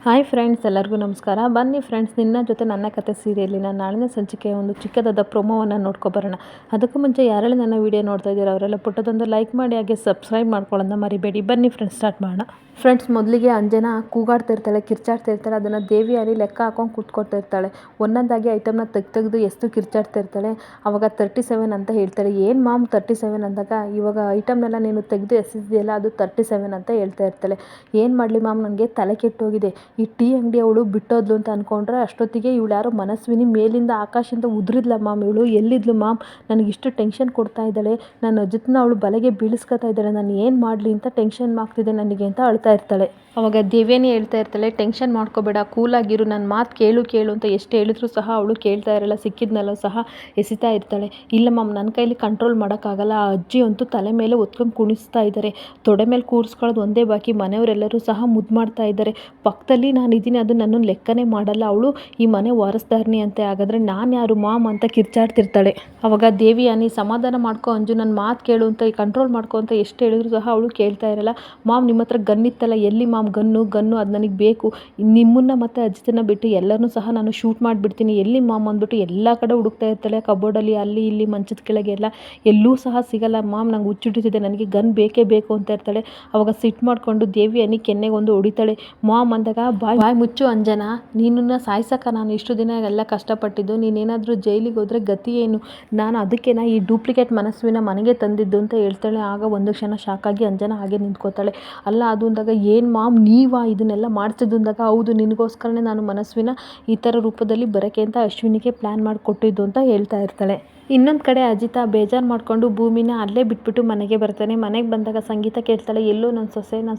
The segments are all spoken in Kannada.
ಹಾಯ್ ಫ್ರೆಂಡ್ಸ್, ಎಲ್ಲರಿಗೂ ನಮಸ್ಕಾರ. ಬನ್ನಿ ಫ್ರೆಂಡ್ಸ್, ನಿನ್ನ ಜೊತೆ ನನ್ನ ಕತೆ ಸೀರಿಯಲಿನ ನಾಳಿನ ಸಂಚಿಕೆಯ ಒಂದು ಚಿಕ್ಕದಾದ ಪ್ರೊಮೋವನ್ನು ನೋಡ್ಕೊಬರೋಣ. ಅದಕ್ಕೂ ಮುಂಚೆ ಯಾರೆಲ್ಲ ನನ್ನ ವಿಡಿಯೋ ನೋಡ್ತಾ ಇದ್ದೀರಾ ಅವರೆಲ್ಲ ಪುಟ್ಟದೊಂದು ಲೈಕ್ ಮಾಡಿ, ಹಾಗೆ ಸಬ್ಸ್ಕ್ರೈಬ್ ಮಾಡ್ಕೊಳ್ಳೋದನ್ನ ಮರಿಬೇಡಿ. ಬನ್ನಿ ಫ್ರೆಂಡ್ಸ್, ಸ್ಟಾರ್ಟ್ ಮಾಡೋಣ. ಫ್ರೆಂಡ್ಸ್, ಮೊದಲಿಗೆ ಅಂಜನಾ ಕೂಗಾಡ್ತಾ ಇರ್ತಾಳೆ, ಕಿರ್ಚಾಡ್ತಾ ಇರ್ತಾಳೆ. ಅದನ್ನು ದೇವಿಯಾನಿ ಲೆಕ್ಕ ಹಾಕೊಂಡು ಕೂತ್ಕೊಳ್ತಾ ಇರ್ತಾಳೆ. ಒಂದೊಂದಾಗಿ ಐಟಮ್ನ ತೆಗೆದು ಎಷ್ಟು ಕಿರ್ಚಾಡ್ತಾ ಇರ್ತಾಳೆ. ಅವಾಗ 37 ಅಂತ ಹೇಳ್ತಾಳೆ. ಏನು ಮಾಮ್ 37 ಅಂದಾಗ, ಇವಾಗ ಐಟಮ್ನೆಲ್ಲ ನೀನು ತೆಗೆದು ಎಸೆದಿದೆಯಲ್ಲ ಅದು 37 ಅಂತ ಹೇಳ್ತಾ ಇರ್ತಾಳೆ. ಏನು ಮಾಡಲಿ ಮಾಮ್, ನನಗೆ ತಲೆ ಕೆಟ್ಟೋಗಿದೆ. ಈ ಟೀ ಅಂಗಡಿ ಅವಳು ಬಿಟ್ಟೋದ್ಲು ಅಂತ ಅಂದ್ಕೊಂಡ್ರೆ ಅಷ್ಟೊತ್ತಿಗೆ ಇವಳು ಯಾರೋ ಮನಸ್ವಿನಿ ಮೇಲಿಂದ ಆಕಾಶದಿಂದ ಉದುರಿದ್ಲ ಮಾಮ್. ಇವಳು ಎಲ್ಲಿದ್ಲು ಮಾಮ್, ನನಗಿಷ್ಟು ಟೆನ್ಷನ್ ಕೊಡ್ತಾ ಇದ್ದಾಳೆ. ನನ್ನ ಅಜಿತ್ನ ಅವಳು ಬಲೆಗೆ ಬೀಳಿಸ್ಕೊತಾ ಇದ್ದಾಳೆ. ನಾನು ಏನು ಮಾಡಲಿ ಅಂತ ಟೆನ್ಷನ್ ಆಗ್ತಿದೆ ನನಗೆ ಅಂತ ಅಳ್ತಾ ಇರ್ತಾಳೆ. ಅವಾಗ ದೇವ್ಯಾನಿ ಹೇಳ್ತಾ ಇರ್ತಾಳೆ, ಟೆನ್ಷನ್ ಮಾಡ್ಕೋಬೇಡ, ಕೂಲಾಗಿರು, ನನ್ನ ಮಾತು ಕೇಳು ಅಂತ ಎಷ್ಟು ಹೇಳಿದ್ರು ಸಹ ಅವಳು ಕೇಳ್ತಾ ಇರಲ್ಲ. ಸಿಕ್ಕಿದ್ನೆಲ್ಲ ಸಹ ಎಸಿತಾ ಇರ್ತಾಳೆ. ಇಲ್ಲ ಮಾಮ್, ನನ್ನ ಕೈಲಿ ಕಂಟ್ರೋಲ್ ಮಾಡೋಕ್ಕಾಗಲ್ಲ. ಆ ಅಜ್ಜಿ ಅಂತೂ ತಲೆ ಮೇಲೆ ಒತ್ಕೊಂಡು ಕುಣಿಸ್ತಾ ಇದ್ದಾರೆ. ತೊಡೆ ಮೇಲೆ ಕೂರಿಸ್ಕೊಳ್ಳೋದು ಒಂದೇ ಬಾಕಿ. ಮನೆಯವರೆಲ್ಲರೂ ಸಹ ಮುದ್ದು ಮಾಡ್ತಾ ಇದ್ದಾರೆ. ಪಕ್ಕದಲ್ಲಿ ನಾನಿದ್ದೀನಿ, ಅದು ನನ್ನನ್ನು ಲೆಕ್ಕನೇ ಮಾಡಲ್ಲ. ಅವಳು ಈ ಮನೆ ವಾರಸ್ದಾರನಿ ಅಂತೆ. ಹಾಗಾದರೆ ನಾನು ಯಾರು ಮಾಮ್ ಅಂತ ಕಿರ್ಚಾಡ್ತಿರ್ತಾಳೆ. ಅವಾಗ ದೇವಿಯಾನಿ, ಸಮಾಧಾನ ಮಾಡ್ಕೊ ಅಂಜು, ನನ್ನ ಮಾತು ಕೇಳು ಅಂತ, ಈ ಕಂಟ್ರೋಲ್ ಮಾಡ್ಕೊ ಅಂತ ಎಷ್ಟು ಹೇಳಿದ್ರು ಸಹ ಅವಳು ಕೇಳ್ತಾ ಇರಲ್ಲ. ಮಾಮ್, ನಿಮ್ಮ ಹತ್ರ ಗನ್ ಇತ್ತಲ್ಲ, ಎಲ್ಲಿ ಮಾಮ್ ಗನ್ನು ಅದು ನನಗೆ ಬೇಕು. ನಿಮ್ಮನ್ನ ಮತ್ತು ಅಜಿತನ್ನ ಬಿಟ್ಟು ಎಲ್ಲರನ್ನೂ ಸಹ ನಾನು ಶೂಟ್ ಮಾಡಿಬಿಡ್ತೀನಿ. ಎಲ್ಲಿ ಮಾಮ್ ಅಂದ್ಬಿಟ್ಟು ಎಲ್ಲ ಕಡೆ ಹುಡುಕ್ತಾ ಇರ್ತಾಳೆ. ಕಬೋರ್ಡಲ್ಲಿ, ಅಲ್ಲಿ ಇಲ್ಲಿ, ಮಂಚದ ಕೆಳಗೆ ಎಲ್ಲ, ಎಲ್ಲೂ ಸಹ ಸಿಗಲ್ಲ. ಮಾಮ್, ನಂಗೆ ಹುಚ್ಚಿಡ್ತಿದೆ, ನನಗೆ ಗನ್ ಬೇಕೇ ಬೇಕು ಅಂತ ಇರ್ತಾಳೆ. ಅವಾಗ ಸಿಟ್ಟು ಮಾಡಿಕೊಂಡು ದೇವಿಯಾನಿ ಕೆನ್ನೆಗೆ ಒಂದು ಹೊಡಿತಾಳೆ. ಮಾಮ್ ಅಂದಾಗ, ಬಾಯ್ ಮುಚ್ಚು ಅಂಜನಾ, ನೀನನ್ನ ಸಾಯ್ಸಕ್ಕ ನಾನು ಇಷ್ಟು ದಿನ ಎಲ್ಲ ಕಷ್ಟಪಟ್ಟಿದ್ದು. ನೀನೇನಾದರೂ ಜೈಲಿಗೆ ಹೋದರೆ ಗತಿ ಏನು? ನಾನು ಅದಕ್ಕೇನ ಈ ಡೂಪ್ಲಿಕೇಟ್ ಮನಸ್ವಿನ ಮನೆಗೆ ತಂದಿದ್ದು ಅಂತ ಹೇಳ್ತಾಳೆ. ಆಗ ಒಂದು ಕ್ಷಣ ಶಾಕಾಗಿ ಅಂಜನಾ ಹಾಗೆ ನಿಂತ್ಕೋತಾಳೆ. ಅಲ್ಲ ಅದು ಅಂದಾಗ, ಏನು ಮಾಮ್ ನೀವಾ ಇದನ್ನೆಲ್ಲ ಮಾಡಿಸಿದ್ದು ಅಂದಾಗ, ಹೌದು, ನಿನಗೋಸ್ಕರನೇ ನಾನು ಮನಸ್ವಿನ ಈ ಥರ ರೂಪದಲ್ಲಿ ಬರೋಕ್ಕೆ ಅಂತ ಅಶ್ವಿನಿಗೆ ಪ್ಲ್ಯಾನ್ ಮಾಡಿಕೊಟ್ಟಿದ್ದು ಅಂತ ಹೇಳ್ತಾ ಇರ್ತಾಳೆ. ಇನ್ನೊಂದು ಕಡೆ ಅಜಿತ ಬೇಜಾರು ಮಾಡಿಕೊಂಡು ಭೂಮಿನ ಅಲ್ಲೇ ಬಿಟ್ಬಿಟ್ಟು ಮನೆಗೆ ಬರ್ತಾನೆ. ಮನೆಗೆ ಬಂದಾಗ ಸಂಗೀತ ಕೇಳ್ತಾಳೆ, ಎಲ್ಲೋ ನನ್ನ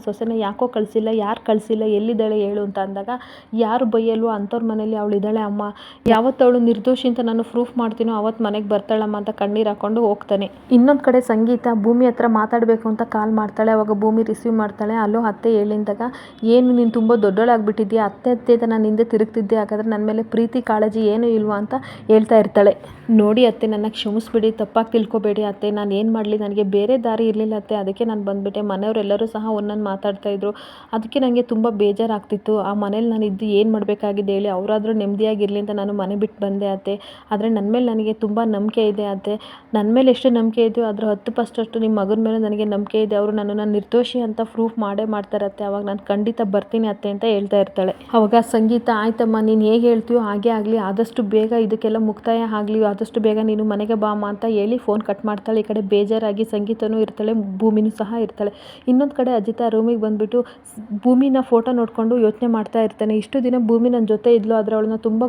ಸೊಸೆನ ಯಾಕೋ ಕಳಿಸಿಲ್ಲ, ಯಾರು ಕಳಿಸಿಲ್ಲ, ಎಲ್ಲಿದ್ದಾಳೆ ಹೇಳು ಅಂತ ಅಂದಾಗ, ಯಾರು ಬೈಯಲ್ವೋ ಅಂಥವ್ರ ಮನೇಲಿ ಅವಳು ಇದ್ದಾಳೆ ಅಮ್ಮ. ಯಾವತ್ತು ಅವಳು ನಿರ್ದೋಷಿ ಅಂತ ನಾನು ಪ್ರೂಫ್ ಮಾಡ್ತೀನೋ ಅವತ್ತು ಮನೆಗೆ ಬರ್ತಾಳಮ್ಮ ಅಂತ ಕಣ್ಣೀರು ಹಾಕೊಂಡು ಹೋಗ್ತಾನೆ. ಇನ್ನೊಂದು ಕಡೆ ಸಂಗೀತ ಭೂಮಿ ಹತ್ರ ಮಾತಾಡಬೇಕು ಅಂತ ಕಾಲ್ ಮಾಡ್ತಾಳೆ. ಅವಾಗ ಭೂಮಿ ರಿಸೀವ್ ಮಾಡ್ತಾಳೆ. ಅಲ್ಲೋ ಅತ್ತೆ ಹೇಳಿದಾಗ, ಏನು ನೀನು ತುಂಬ ದೊಡ್ಡೋಳಾಗ್ಬಿಟ್ಟಿದ್ಯಾ, ಅತ್ತೆ ಅಂತ ನಾನು ಹಿಂದೆ ತಿರುಗ್ತಿದ್ದೆ, ಹಾಗಾದರೆ ನನ್ನ ಮೇಲೆ ಪ್ರೀತಿ ಕಾಳಜಿ ಏನೂ ಇಲ್ವಾ ಅಂತ ಹೇಳ್ತಾ ಇರ್ತಾಳೆ. ನೋಡಿ ಅತ್ತೆ, ನನ್ನ ಕ್ಷಮಿಸ್ಬಿಡಿ, ತಪ್ಪಾಗಿ ತಿಳ್ಕೊಬೇಡಿ ಅತ್ತೆ. ನಾನು ಏನು ಮಾಡಲಿ, ನನಗೆ ಬೇರೆ ದಾರಿ ಇರಲಿಲ್ಲ ಅತ್ತೆ, ಅದಕ್ಕೆ ನಾನು ಬಂದುಬಿಟ್ಟೆ. ಮನೆಯವರೆಲ್ಲರೂ ಸಹ ಒಂದೊಂದು ಮಾತಾಡ್ತಾಯಿದ್ರು, ಅದಕ್ಕೆ ನನಗೆ ತುಂಬ ಬೇಜಾರಾಗ್ತಿತ್ತು. ಆ ಮನೇಲಿ ನಾನು ಇದ್ದು ಏನು ಮಾಡಬೇಕಾಗಿದೆ ಹೇಳಿ, ಅವರಾದರೂ ನೆಮ್ಮದಿಯಾಗಿರಲಿ ಅಂತ ನಾನು ಮನೆ ಬಿಟ್ಟು ಬಂದೆ ಅತ್ತೆ. ಆದರೆ ನನ್ನ ಮೇಲೆ ನನಗೆ ತುಂಬ ನಂಬಿಕೆ ಇದೆ ಅತ್ತೆ. ನನ್ನ ಮೇಲೆ ಎಷ್ಟು ನಂಬಿಕೆ ಇದೆಯೋ ಅದರ 10% ನಿಮ್ಮ ಮಗನ ಮೇಲೆ ನನಗೆ ನಂಬಿಕೆ ಇದೆ. ಅವರು ನನ್ನನ್ನು ನಿರ್ದೋಷಿ ಅಂತ ಪ್ರೂಫ್ ಮಾಡೇ ಮಾಡ್ತಾರತ್ತೆ. ಅವಾಗ ನಾನು ಖಂಡಿತ ಬರ್ತೀನಿ ಅತ್ತೆ ಅಂತ ಹೇಳ್ತಾ ಇರ್ತಾಳೆ. ಅವಾಗ ಸಂಗೀತ, ಆಯ್ತಮ್ಮ, ನೀನು ಹೇಗೆ ಹೇಳ್ತೀಯೋ ಹಾಗೆ ಆಗಲಿ, ಆದಷ್ಟು ಬೇಗ ಇದಕ್ಕೆಲ್ಲ ಮುಕ್ತಾಯ ಆಗಲಿ, ಆದಷ್ಟು ಬೇಗ ನೀನು ಮನೆಗೆ ಬಾಮ್ಮ ಅಂತ ಹೇಳಿ ಫೋನ್ ಕಟ್ ಮಾಡ್ತಾಳೆ. ಈ ಕಡೆ ಬೇಜಾರಾಗಿ ಸಂಗೀತನೂ ಇರ್ತಾಳೆ, ಭೂಮಿನೂ ಸಹ ಇರ್ತಾಳೆ. ಇನ್ನೊಂದು ಕಡೆ ಅಜಿತ ರೂಮಿಗೆ ಬಂದುಬಿಟ್ಟು ಭೂಮಿನ ಫೋಟೋ ನೋಡಿಕೊಂಡು ಯೋಚನೆ ಮಾಡ್ತಾ ಇರ್ತಾನೆ. ಇಷ್ಟು ದಿನ ಭೂಮಿ ನನ್ನ ಜೊತೆ ಇದ್ಲು, ಆದರೆ ಅವಳನ್ನ ತುಂಬ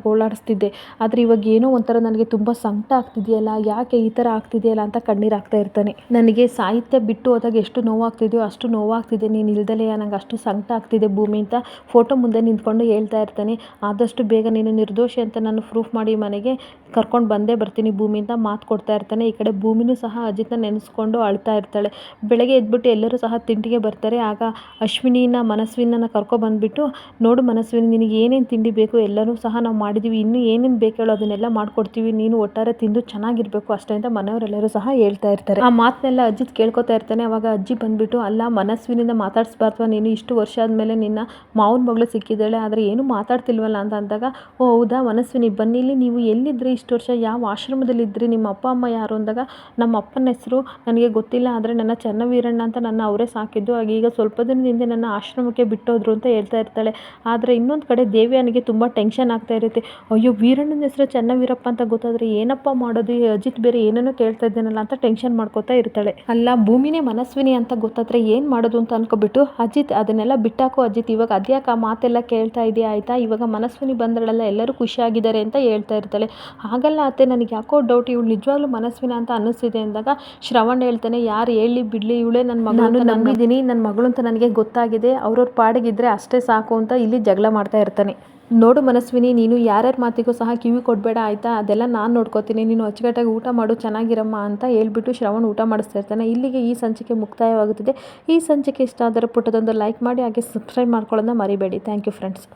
ಗೋಳಾಡಿಸ್ತಿದ್ದೆ. ಆದರೆ ಇವಾಗ ಏನೋ ಒಂಥರ ನನಗೆ ತುಂಬ ಸಂಕಟ ಆಗ್ತಿದೆಯಲ್ಲ, ಯಾಕೆ ಈ ಥರ ಆಗ್ತಿದೆಯಲ್ಲ ಅಂತ ಕಣ್ಣೀರು ಆಗ್ತಾ ಇರ್ತಾನೆ. ನನಗೆ ಸಾಹಿತ್ಯ ಬಿಟ್ಟು ಹೋದಾಗ ಎಷ್ಟು ನೋವಾಗ್ತಿದೆಯೋ ಅಷ್ಟು ನೋವಾಗ್ತಿದೆ, ನೀನು ಇಲ್ದಲೇ ನನಗೆ ಅಷ್ಟು ಸಂಕಟ ಆಗ್ತಿದೆ ಭೂಮಿ ಅಂತ ಫೋಟೋ ಮುಂದೆ ನಿಂತ್ಕೊಂಡು ಹೇಳ್ತಾ ಇರ್ತಾನೆ. ಆದಷ್ಟು ಬೇಗ ನೀನು ನಿರ್ದೋಷಿ ಅಂತ ನಾನು ಪ್ರೂಫ್ ಮಾಡಿ ಮನೆಗೆ ಕರ್ಕೊಂಡು ಬಂದೇ ಬರ್ತೀನಿ ಭೂಮಿ ಅಂತ ಮಾತು ಕೊಡ್ತಾ ಇರ್ತಾನೆ. ಈ ಕಡೆ ಭೂಮಿನೂ ಸಹ ಅಜಿತ್ನ ನೆನೆಸ್ಕೊಂಡು ಅಳ್ತಾ ಇರ್ತಾಳೆ. ಬೆಳಗ್ಗೆ ಎದ್ಬಿಟ್ಟು ಎಲ್ಲರೂ ಸಹ ತಿಂಡಿಗೆ ಬರ್ತಾರೆ. ಆಗ ಅಶ್ವಿನಿನ ಮನಸ್ವಿನ ಕರ್ಕೊಬಂದ್ಬಿಟ್ಟು, ನೋಡು ಮನಸ್ವಿನಿ, ನಿನಗೆ ಏನೇನು ತಿಂಡಿ ಬೇಕು ಎಲ್ಲನೂ ಸಹ ನಾವು ಮಾಡಿದ್ದೀವಿ, ಇನ್ನೂ ಏನೇನು ಬೇಕು ಹೇಳೋ ಅದನ್ನೆಲ್ಲ ಮಾಡ್ಕೊಡ್ತೀವಿ, ನೀನು ಒಟ್ಟಾರೆ ತಿಂದು ಚೆನ್ನಾಗಿರಬೇಕು ಅಷ್ಟೇ ಅಂತ ಮನೆಯವರೆಲ್ಲರೂ ಸಹ ಹೇಳ್ತಾ ಇರ್ತಾರೆ. ಆ ಮಾತನ್ನೆಲ್ಲ ಅಜಿತ್ ಕೇಳ್ಕೊತಾ ಇರ್ತಾನೆ. ಅವಾಗ ಅಜ್ಜಿ ಬಂದುಬಿಟ್ಟು, ಅಲ್ಲ ಮನಸ್ವಿನಿಂದ ಮಾತಾಡಿಸ್ಬಾರ್ದು ನೀನು, ಇಷ್ಟು ವರ್ಷ ಆದಮೇಲೆ ನಿನ್ನ ಮಾವನ ಮಗಳು ಸಿಕ್ಕಿದ್ದಾಳೆ, ಆದರೆ ಏನೂ ಮಾತಾಡ್ತಿಲ್ವಲ್ಲ ಅಂತ ಅಂದಾಗ, ಓ ಹೌದಾ ಮನಸ್ವಿನಿ, ಬನ್ನಿಲ್ಲಿ, ನೀವು ಎಲ್ಲಿದ್ದರೆ ಇಷ್ಟು ವರ್ಷ, ಯಾವ ಆಶ್ರಮದಲ್ಲಿದ್ದರೆ, ನಿಮ್ಮ ಅಪ್ಪ ಅಮ್ಮ ಯಾರು ಅಂದಾಗ, ನಮ್ಮ ಅಪ್ಪನ ಹೆಸರು ನನಗೆ ಗೊತ್ತಿಲ್ಲ, ಆದರೆ ನನ್ನ ಚನ್ನವೀರಣ್ಣ ಅಂತ ನನ್ನ ಅವರೇ ಸಾಕಿದ್ದು, ಈಗ ಸ್ವಲ್ಪ ದಿನದ ಹಿಂದೆ ನನ್ನ ಆಶ್ರಮಕ್ಕೆ ಬಿಟ್ಟೋದ್ರು ಅಂತ ಹೇಳ್ತಾ ಇರ್ತಾಳೆ. ಆದರೆ ಇನ್ನೊಂದು ಕಡೆ ದೇವ್ಯಾನಿಗೆ ತುಂಬ ಟೆನ್ಷನ್ ಆಗ್ತಾ ಇರುತ್ತೆ. ಅಯ್ಯೋ, ವೀರಣ್ಣನ ಹೆಸರು ಚನ್ನವೀರಪ್ಪ ಅಂತ ಗೊತ್ತಾದರೆ ಏನಪ್ಪ ಮಾಡೋದು, ಈ ಅಜಿತ್ ಬೇರೆ ಏನೇನೋ ಕೇಳ್ತಾ ಇದ್ದಾನಲ್ಲ ಅಂತ ಟೆನ್ಷನ್ ಮಾಡ್ಕೋತಾ ಇರ್ತಾಳೆ. ಅಲ್ಲ, ಭೂಮಿನೇ ಮನಸ್ವಿನಿ ಅಂತ ಗೊತ್ತಾದರೆ ಏನು ಮಾಡೋದು ಅಂತ ಅನ್ಕೊಬಿಟ್ಟು, ಅಜಿತ್ ಅದನ್ನೆಲ್ಲ ಬಿಟ್ಟಾಕೋ ಅಜಿತ್, ಇವಾಗ ಅದ್ಯಾಕೆ ಆ ಮಾತೆಲ್ಲ ಕೇಳ್ತಾ ಇದೆಯಾ ಆಯಿತಾ, ಇವಾಗ ಮನಸ್ವಿನಿ ಬಂದಳಲ್ಲ, ಎಲ್ಲರೂ ಖುಷಿಯಾಗಿದ್ದಾರೆ ಅಂತ ಹೇಳ್ತಾ ಇರ್ತಾಳೆ. ಹಾಗಲ್ಲ ಅತ್ತೆ, ನನಗೆ ಯಾಕೋ ಡೌಟ್, ಇವಳು ನಿಜವಾಗ್ಲೂ ಮನಸ್ವಿನ ಅಂತ ಅನ್ನಿಸ್ತಿದೆ ಅಂದಾಗ ಶ್ರವಣ್ ಹೇಳ್ತಾನೆ, ಯಾರು ಹೇಳಿ ಬಿಡಲಿ, ಇವಳೇ ನನ್ನ ಮಗಳು, ನಾನು ನಂಬಿದ್ದೀನಿ, ನನ್ನ ಮಗಳು ಅಂತ ನನಗೆ ಗೊತ್ತಾಗಿದೆ, ಅವ್ರವ್ರ ಪಾಡಿಗಿದ್ರೆ ಅಷ್ಟೇ ಸಾಕು ಅಂತ ಇಲ್ಲಿ ಜಗಳ ಮಾಡ್ತಾ ಇರ್ತಾನೆ. ನೋಡು ಮನಸ್ವಿನಿ, ನೀನು ಯಾರ್ಯಾರ ಮಾತಿಗೂ ಸಹ ಕಿವಿ ಕೊಡಬೇಡ ಆಯಿತಾ, ಅದೆಲ್ಲ ನಾನು ನೋಡ್ಕೋತೀನಿ, ನೀನು ಅಚ್ಚುಕಟ್ಟಾಗಿ ಊಟ ಮಾಡು, ಚೆನ್ನಾಗಿರಮ್ಮ ಅಂತ ಹೇಳ್ಬಿಟ್ಟು ಶ್ರವಣ್ ಊಟ ಮಾಡಿಸ್ತಾ ಇರ್ತಾನೆ. ಇಲ್ಲಿಗೆ ಈ ಸಂಚಿಕೆ ಮುಕ್ತಾಯವಾಗುತ್ತದೆ. ಈ ಸಂಚಿಕೆ ಇಷ್ಟ ಆದರೆ ಪುಟ್ಟದೊಂದು ಲೈಕ್ ಮಾಡಿ, ಹಾಗೆ ಸಬ್ಸ್ಕ್ರೈಬ್ ಮಾಡ್ಕೊಳ್ಳೋದನ್ನ ಮರಿಬೇಡಿ. Thank you friends.